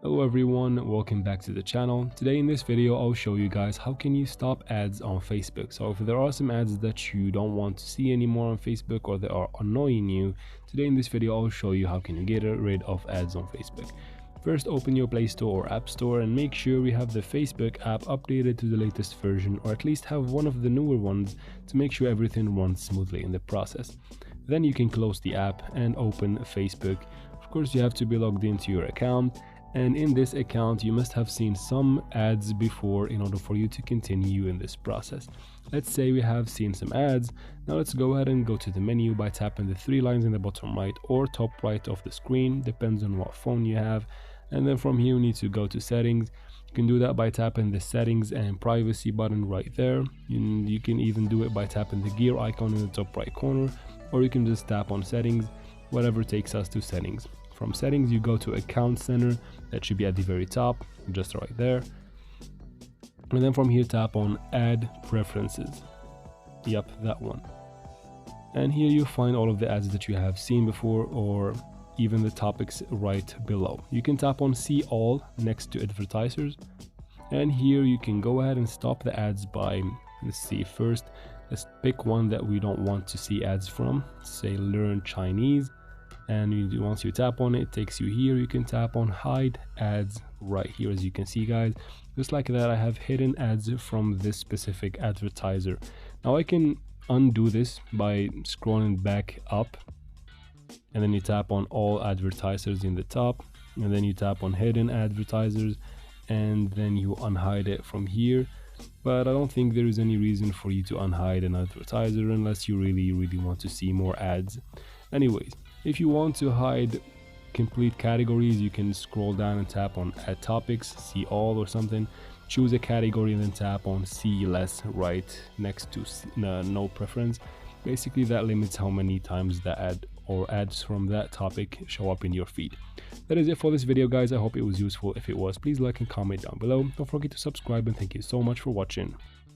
Hello everyone, welcome back to the channel. Today in this video I'll show you guys how can you stop ads on Facebook. So if there are some ads that you don't want to see anymore on Facebook or that are annoying you, today in this video I'll show you how can you get rid of ads on Facebook. First, open your Play Store or App Store and make sure we have the Facebook app updated to the latest version, or at least have one of the newer ones to make sure everything runs smoothly in the process. Then you can close the app and open Facebook. Of course, you have to be logged into your account, and in this account you must have seen some ads before in order for you to continue in this process. Let's say we have seen some ads. Now let's go ahead and go to the menu by tapping the three lines in the bottom right or top right of the screen, depends on what phone you have. And then from here we need to go to settings. You can do that by tapping the settings and privacy button right there. You can even do it by tapping the gear icon in the top right corner, or you can just tap on settings, whatever takes us to settings. From settings you go to account center, that should be at the very top, just right there. And then from here tap on add preferences. Yep, that one. And here you find all of the ads that you have seen before, or even the topics right below. You can tap on see all next to advertisers, and here you can go ahead and stop the ads by, let's see, first let's pick one that we don't want to see ads from, say learn Chinese. And once you tap on it, it takes you here. You can tap on hide ads right here. As you can see guys, just like that, I have hidden ads from this specific advertiser. Now I can undo this by scrolling back up, and then you tap on all advertisers in the top, and then you tap on hidden advertisers, and then you unhide it from here. But I don't think there is any reason for you to unhide an advertiser unless you really want to see more ads. Anyways, if you want to hide complete categories, you can scroll down and tap on add topics, see all or something, choose a category and then tap on see less right next to no preference. Basically that limits how many times the ad or ads from that topic show up in your feed. That is it for this video guys. I hope it was useful. If it was, please like and comment down below. Don't forget to subscribe, and thank you so much for watching.